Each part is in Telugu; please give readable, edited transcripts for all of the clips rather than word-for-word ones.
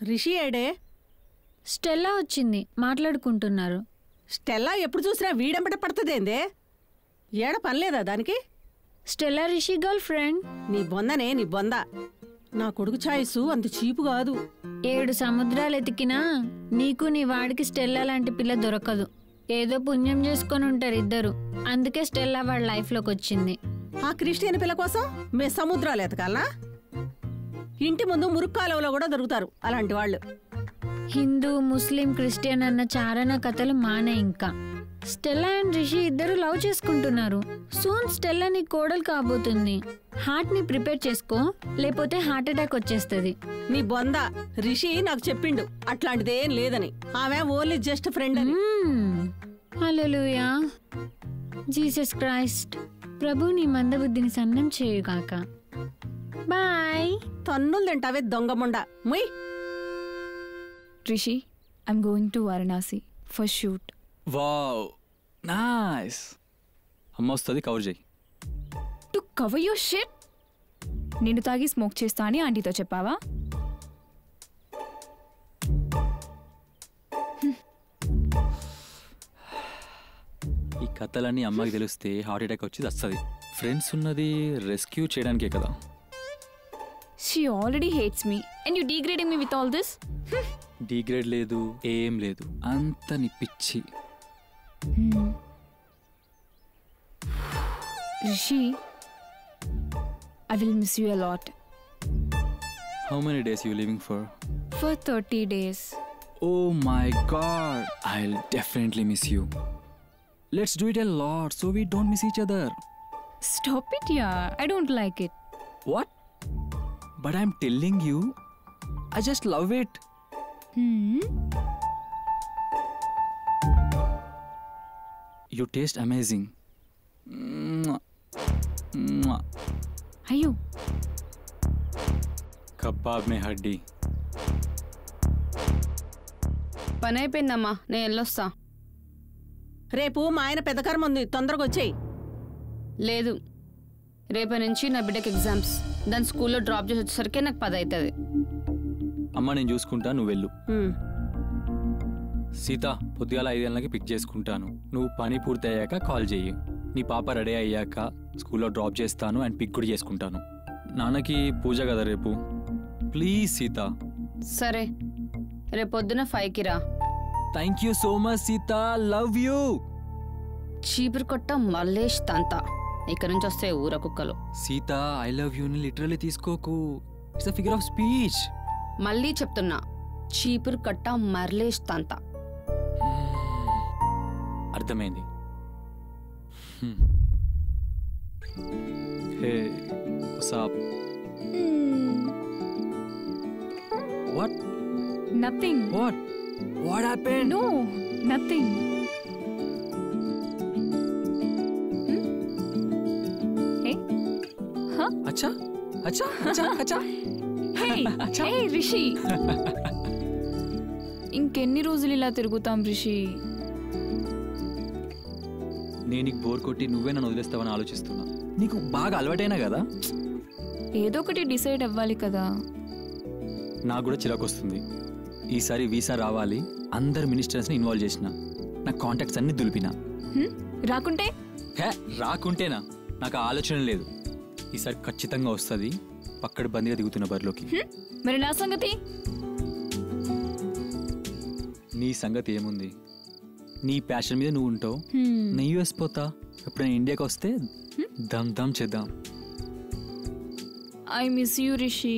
రిషి ఏడే? స్టెల్లా వచ్చింది, మాట్లాడుకుంటున్నారు. స్టెల్లా ఎప్పుడు చూసినా వీడెంబట పడుతుందేందే? ఏడ పనిలేదా దానికి? Stella Rishi girl friend. నీ బొందనే నీ బొంద. నా కొడుకు ఛాయిసు అంత చీపు కాదు. 7 సముద్రాలు ఎతికినా నీకు నీ వాడికి స్టెల్లా లాంటి పిల్ల దొరకదు. ఏదో పుణ్యం చేసుకొని ఉంటారు ఇద్దరు, అందుకే స్టెల్లా వాడి లైఫ్లోకి వచ్చింది. ఆ క్రిస్టియన్ పిల్ల కోసం మే సముద్రాలు ఎతకాలనా? ఇంటి ముందు మురుక్కాలువలో కూడా దొరుకుతారు అలాంటి వాళ్ళు. హిందూ, ముస్లిం, క్రిస్టియన్ అన్న చారణ కథలు మానే. ఇంకా స్టెల్లా అండ్ రిషి ఇద్దరు లవ్ చేసుకుంటున్నారు. సూన్ స్టెల్లా నీ కోడలు కాబోతుంది. హార్ట్ ని ప్రిపేర్ చేసుకో, లేకపోతే హార్ట్ అటాక్ వచ్చేస్తుంది. నీ బొంద. రిషి నాకు చెప్పిండు అట్లాంటిదేం లేదని. ఆమె ఓన్లీ జస్ట్ ఫ్రెండ్ అని. హల్లెలూయా. జీసస్ క్రైస్ట్ ప్రభు నీ మందబుద్ధిని సన్నం చేయుగాక. బాయ్. తన్నులు తింటావే దొంగముండ. ముయ్. Rishi, I'm going to Varanasi for shoot. Wow, nice. అమ్మ వస్తుంది, కవర్ చేయి. To cover your shit? నేను తాగి స్మోక్ చేస్తా అని ఆంటీతో చెప్పావా? ఈ కథలన్నీ అమ్మకి తెలిస్తే హార్ట్ అటాక్ వచ్చి వస్తుంది. ఫ్రెండ్స్ ఉన్నది రెస్క్యూ చేయడానికే కదా. She already hates me and you degrading me with all this? Degrade లేదు, ఏం లేదు, అంత నీ పిచ్చి. Rishi, I will miss you a lot. How many days you living for? For 30 days. Oh my god, I'll definitely miss you. Let's do it a lot so we don't miss each other. Stop it, yeah. I don't like it. What? But I'm telling you, I just love it. You taste amazing. అయ్యో, కబాబ్ మే హడ్డీ. పని అయిపోయిందమ్మా, నేను వెళ్ళొస్తా. రేపు మా ఆయన పెద్ద కర్మ ఉంది, తొందరగా వచ్చేయి. లేదు, రేపటి నుంచి నా బిడ్డకి ఎగ్జామ్స్. దాని స్కూల్లో డ్రాప్ చేసి వచ్చేసరికి నాకు 10 అవుతుంది. అమ్మ నేను చూసుకుంటా, నువ్వు వెళ్ళు. సీత, పొద్దుగాల 5 గంటలకి పిక్ చేసుకుంటాను. నువ్వు పని పూర్తి అయ్యాక కాల్ చెయ్యి. నీ పాప రెడీ అయ్యాక స్కూల్లో డ్రాప్ చేస్తాను అండ్ పిక్ కూడా చేసుకుంటాను. నాన్నకి పూజ కదా రేపు, ప్లీజ్ సీత. సరే, రేపు పొద్దున 5కి రా. Thank you so much Sita, love you. చీపురు కొట్ట మల్లేష్ తంతా. ఇక్కడ నుంచి వస్తే ఊర కుక్కలు. సీత, ఐ లవ్ యూని లిటరల్లీ తీసుకోకు, it's a figure of speech. మళ్ళీ చెప్తున్నా, చీపురు కట్ట మర్లేష్ తంతా. అర్థమైంది. Hey what's up? What? Nothing. What happened? No, nothing. అచ్చా అచ్చా అచ్చా అచ్చా. హే రిషి, ఇంకెన్ని రోజులు ఇలా తిరుగుతాం రిషి? నేను నీకు బోర్ కొట్టి నువ్వే నన్ను వదిలేస్తావని ఆలోచిస్తున్నా. నీకు బాగా అలవాటైనా కదా. ఏదో ఒకటి డిసైడ్ అవ్వాలి కదా. నాకు కూడా చిరాకు వస్తుంది. ఈసారి వీసా రావాలి, అందరు మినిస్టర్స్ని ఇన్వాల్వ్ చేసిన, నా కాంటాక్ట్స్ అన్ని దులిపినా. రాకుంటే? హే రాకుంటేనా? నాకు ఆలోచన లేదు. ఈసారి ఖచ్చితంగా వస్తుంది. పక్కడు బందిగా దిగుతున్న బరిలోకి. మరి నా సంగతి? నీ సంగతి ఏముంది? నీ ప్యాషన్ మీద నువ్వు ఉంటావు, నేను యూఎస్ పోతా. ఎప్పుడైనా ఇండియాకి వస్తే దమ్ దమ్ చేద్దాం. I miss you Rishi.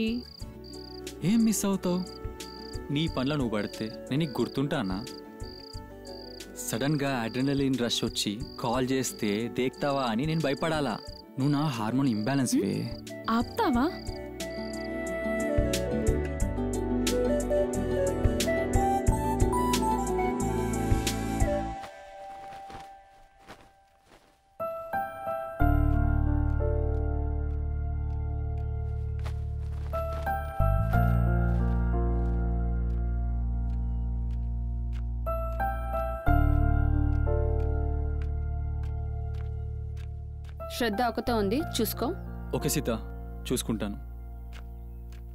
ఏం మిస్ అవుతావు? నీ పనిలో నువ్వు పడితే నేను నీకు గుర్తుంటానా? సడన్గా అడ్రినలిన్ రష్ వచ్చి కాల్ చేస్తే దేక్తావా అని నేను భయపడాలా? నువ్వు నా హార్మోన్ ఇంబ్యాలెన్స్ వే. ఆపుతావా? శ్రద్ధ ఒకతే ఉంది, చూసుకో. ఓకే సీత, చూసుకుంటాను.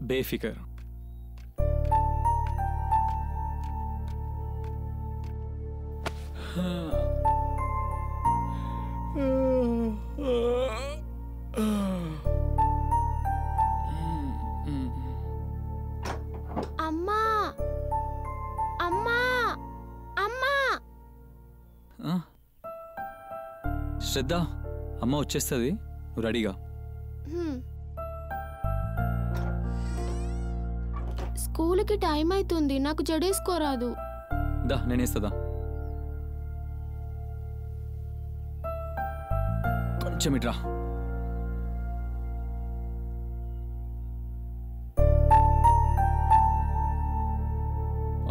బేఫికర్. అమ్మా అమ్మా అమ్మా శ్రద్ధ, అమ్మ వచ్చేస్తుంది, నువ్వు రెడీగా. స్కూల్కి టైం అవుతుంది, నాకు జడేసుకోరాదు. దా నేనేస్తుందా, కొంచెం ఇట్రా.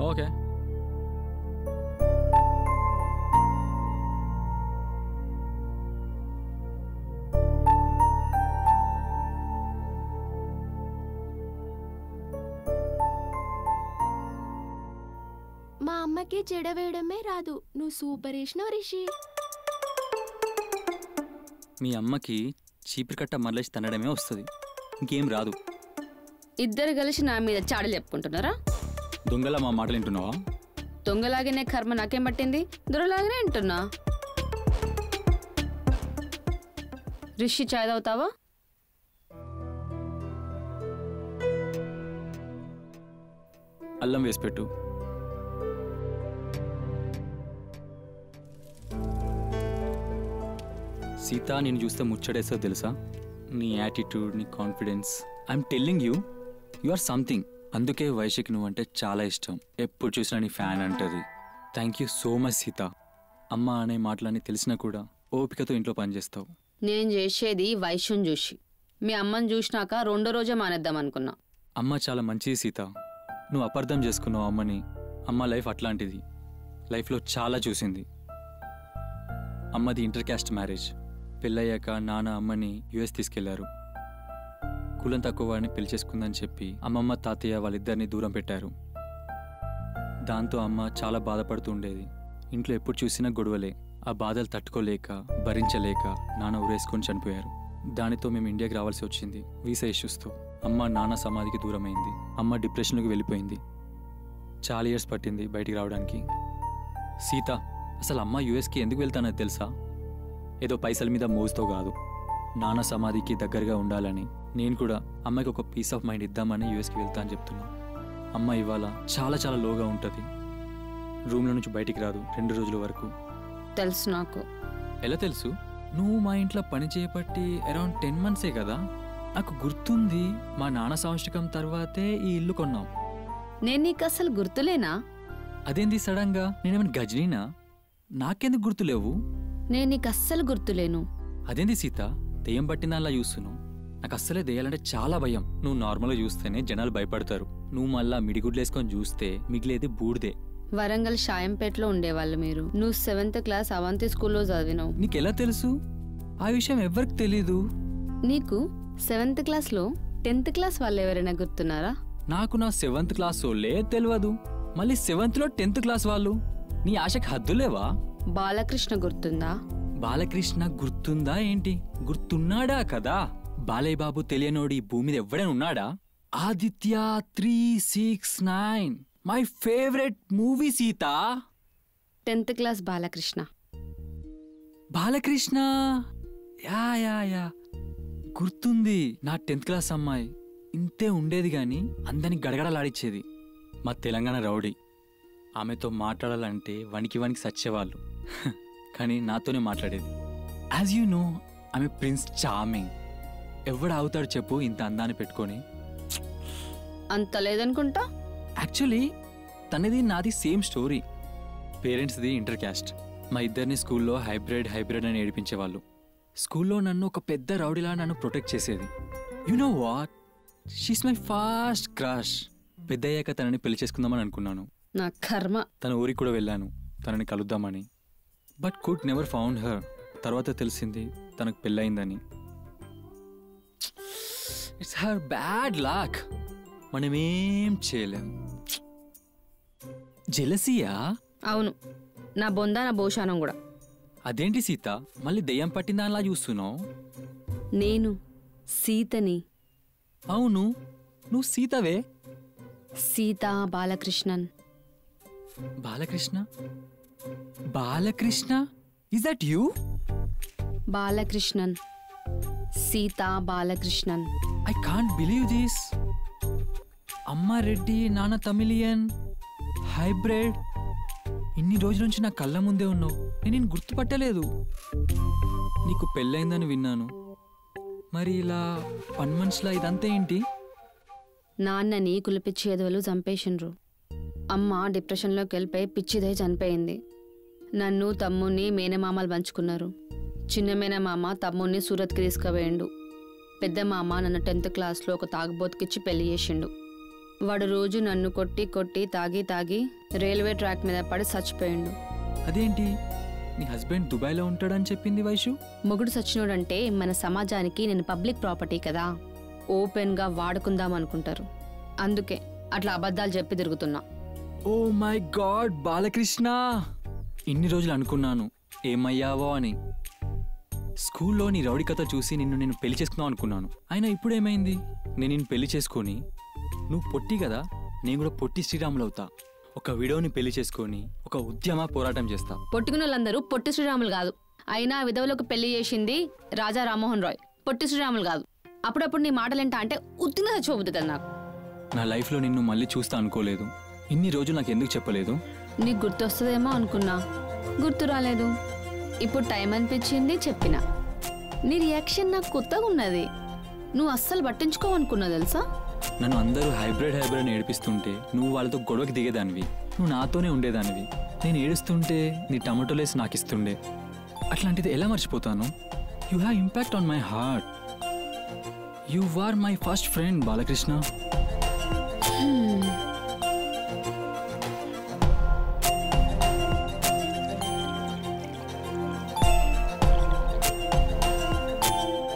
ఓకే. మా అమ్మకి జడ వేయడమే రాదు, నువ్వు సూపర్ వేసినావు రిషి. మీ అమ్మకి చీపురు కట్ట మరలేసి తనడమే వస్తుంది, ఇంకేం రాదు. ఇద్దరు కలిసి నా మీద చాడలు చెప్పుకుంటున్నారా? దొంగలా మా మాటలు వింటున్నావా? దొంగలాగానే కర్మ నాకేం పట్టింది, దొరలాగానే వింటున్నా. రిషి చాయ్ తాగుతావా? అల్లం వేసి పెట్టు. సీత, నేను చూస్తే ముచ్చడేస్తో తెలుసా? నీ యాటిట్యూడ్, నీ confidence. I'm telling you, you or something. అందుకే వైశకి నువ్వంటే చాలా ఇష్టం. ఎప్పుడు చూసినా నీ ఫ్యాన్ అంటది. Thank you so much Sita. అమ్మ అనే మాటలన్నీ తెలిసినా కూడా ఓపికతో ఇంట్లో పనిచేస్తావు. నేను చేసేది వైశ్యం చూసి, మీ అమ్మని చూసినాక రెండో రోజే మానేద్దాం అనుకున్నా. అమ్మ చాలా మంచిది సీత, నువ్వు అపార్థం చేసుకున్నావు అమ్మని. అమ్మ లైఫ్ అట్లాంటిది, లైఫ్లో చాలా చూసింది. అమ్మది ఇంటర్ క్యాస్ట్ మ్యారేజ్. పెళ్ళయ్యాక నాన్న అమ్మని యుఎస్ తీసుకెళ్లారు. కులం తక్కువ వాడిని పెళ్లి చేసుకుందని చెప్పి అమ్మమ్మ తాతయ్య వాళ్ళిద్దరిని దూరం పెట్టారు. దాంతో అమ్మ చాలా బాధపడుతూ ఉండేది. ఇంట్లో ఎప్పుడు చూసినా గొడవలే. ఆ బాధలు తట్టుకోలేక, భరించలేక నాన్న ఊరేసుకొని చనిపోయారు. దానితో మేము ఇండియాకి రావాల్సి వచ్చింది వీసా ఇష్యూస్తో. అమ్మ నాన్న సమాధికి దూరమైంది. అమ్మ డిప్రెషన్లోకి వెళ్ళిపోయింది. చాలా ఇయర్స్ పట్టింది బయటికి రావడానికి. సీత, అసలు అమ్మ యుఎస్కి ఎందుకు వెళ్తానో తెలుసా? ఏదో పైసల మీద మోజుతో కాదు, నాన్న సమాధికి దగ్గరగా ఉండాలని. నేను కూడా అమ్మకి ఒక పీస్ ఆఫ్ మైండ్ ఇద్దామని యుఎస్కి వెళ్తా అని చెప్తున్నా. అమ్మ ఇవాళ చాలా చాలా లోగా ఉంటుంది. రూమ్లో నుంచి బయటికి రాదు 2 రోజుల వరకు. తెలుసు నాకు. ఎలా తెలుసు? నువ్వు మా ఇంట్లో పని చేయబట్టి అరౌండ్ 10 monthsే కదా. నాకు గుర్తుంది, మా నాన్న సంవత్సరం తర్వాతే ఈ ఇల్లు కొన్నాం. నేను నీకు అసలు గుర్తులేనా? అదేంది సడన్గా? నేనేమైనా గజనీనా? నాకెందుకు గుర్తులేవు? నేను నీకు అస్సలు గుర్తులేను. అదేంది సీత, దెయ్యం పట్టిందల్లా చూస్తున్నావు? నాకు అస్సలే దెయ్యాలంటే చాలా భయం. నువ్వు నార్మల్గా చూస్తేనే జనాలు భయపడతారు. నువ్వు మళ్ళా మిడిగుడ్లేసుకొని చూస్తే మిగిలేది బూడిదే. వరంగల్ షాయంపేటలో ఉండేవాళ్ళు మీరు. నువ్వు 7th క్లాస్ అవంతి స్కూల్లో చదివినావు. నీకెలా తెలుసు? ఆ విషయం ఎవరికి తెలీదు. నీకు 7th క్లాస్లో 10th క్లాస్ వాళ్ళు ఎవరైనా గుర్తున్నారా? నాకు నా 7th క్లాస్ వాళ్ళే తెలియదు, మళ్ళీ 7th లో 10th క్లాస్ వాళ్ళు. నీ ఆశకి హద్దులేవా? బాలకృష్ణ గుర్తుందా? బాలకృష్ణ గుర్తుందా ఏంటి? గుర్తున్నాడా కదా. బాలయ్య బాబు తెలియనోడి భూమి మీద ఎవడైనా ఉన్నాడా? Aditya 369 my favourite movie Sita. 10th class Balakrishna. Balakrishna, yeah yeah yeah గుర్తుంది. నా 10th క్లాస్ అమ్మాయి ఇంతే ఉండేది గాని అందరినీ గడగడలాడిచ్చేది. మా తెలంగాణ రౌడీ. ఆమెతో మాట్లాడాలంటే వణికి వణికి సచ్చేవాళ్ళు. కానీ నాతోనే మాట్లాడేది. యాజ్ యూ నో, ఆమె ప్రిన్స్ చార్మింగ్. ఎవడు అవుతాడు చెప్పు ఇంత అందాన్ని పెట్టుకొని? అంత లేదనుకుంటా. యాక్చువల్లీ తనది నాది సేమ్ స్టోరీ. పేరెంట్స్ది ఇంటర్ క్యాస్ట్. మా ఇద్దరిని స్కూల్లో హైబ్రిడ్ అని ఏడిపించేవాళ్ళు. స్కూల్లో నన్ను ఒక పెద్ద రౌడీలా నన్ను ప్రొటెక్ట్ చేసేది. You know what, she's my first crush. పెద్దయ్యాక తనని పెళ్లి చేసుకుందామని అనుకున్నాను. నా కర్మ. తన ఊరికి కూడా వెళ్ళాను తనని కలుద్దామని. But could never found her. తర్వాత తెలిసింది తనకు పెళ్ళయిందని. It's her bad luck. మనమేం చేయలేం. జెలసియా? అవును, నా బొందా నా భోషానం కూడా. అదేంటి సీత, మళ్ళీ దెయ్యం పట్టిందానిలా చూస్తున్నావు? నేను సీతని. అవును, నువ్వు సీతవే. Sita Balakrishnan. Balakrishna? Balakrishna, is that you? Balakrishnan, Sita Balakrishnan. I can't believe this. అమ్మ రెడ్డి, నాన్న తమిళియన్, హైబ్రిడ్. ఇన్ని రోజుల నుంచి నా కళ్ళ ముందే ఉన్నావు, నేను గుర్తుపట్టలేదు. నీకు పెళ్ళైందని విన్నాను, మరి ఇలా పని మనుషులా ఇదంతా ఏంటి? నాన్నని కులిపిచ్చి ఎదవలు చంపేసిండ్రు. అమ్మ డిప్రెషన్లోకి వెళ్ళిపోయి పిచ్చిదై చనిపోయింది. నన్ను తమ్ముణ్ణి మేనమామలు పంచుకున్నారు. చిన్న మేనమామ తమ్ముణ్ణి సూరత్కి తీసుకుపోయిండు. పెద్ద మామ నన్ను 10th క్లాస్లో ఒక తాగుబోతుకిచ్చి పెళ్లి చేసిండు. వాడు రోజు నన్ను కొట్టి కొట్టి తాగి తాగి రైల్వే ట్రాక్ మీద పడి చచ్చిపోయిండు. అదేంటి, నీ హస్బెండ్ దుబాయ్లో ఉంటాడని చెప్పింది వైషు. మొగుడు సచ్చినోడంటే మన సమాజానికి నేను పబ్లిక్ ప్రాపర్టీ కదా, ఓపెన్గా వాడుకుందాం అనుకుంటారు. అందుకే అట్లా అబద్ధాలు చెప్పి తిరుగుతున్నా. ఓ మై గాడ్ బాలకృష్ణ, ఇన్ని రోజులు అనుకున్నాను ఏమయ్యావో అని. స్కూల్లో నీ రౌడీ కథ చూసి నేను పెళ్లి చేసుకుందాం అనుకున్నాను. అయినా ఇప్పుడేమైంది? నేను నిన్ను పెళ్లి చేసుకొని, నువ్వు పొట్టి కదా, నేను కూడా పొట్టి శ్రీరాములు అవుతా. ఒక విడోని పెళ్లి చేసుకొని ఒక ఉద్యమ పోరాటం చేస్తా. పొట్టుకున్న వాళ్ళందరూ పొట్టి శ్రీరాములు కాదు. అయినా విధవలకు పెళ్లి చేసింది రాజా రామ్మోహన్ రాయ్, పొట్టి శ్రీరాములు కాదు. అప్పుడప్పుడు నీ మాటలేంట అంటే ఉత్తిగా చచ్చిపోతుంది నాకు. నా లైఫ్లో నిన్ను మళ్ళీ చూస్తా అనుకోలేదు. ఇన్ని రోజులు నాకు ఎందుకు చెప్పలేదు? నీకు గుర్తొస్తుందేమో అనుకున్నా, గుర్తు రాలేదు. ఇప్పుడు టైం అనిపించింది, చెప్పినా. నీ రియాక్షన్ నాకు కొత్తగా ఉన్నది. నువ్వు అస్సలు పట్టించుకోవనుకున్నా తెలుసా? నన్ను అందరూ హైబ్రిడ్ అని ఏడిపిస్తుంటే నువ్వు వాళ్ళతో గొడవకి దిగేదానివి. నువ్వు నాతోనే ఉండేదానివి. నేను ఏడుస్తుంటే నీ టమాటోలేసి నాకు ఇస్తుండే. అట్లాంటిది ఎలా మర్చిపోతాను? You have impact on my heart. You are my first friend Balakrishna.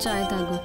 చాయ్ తాగు.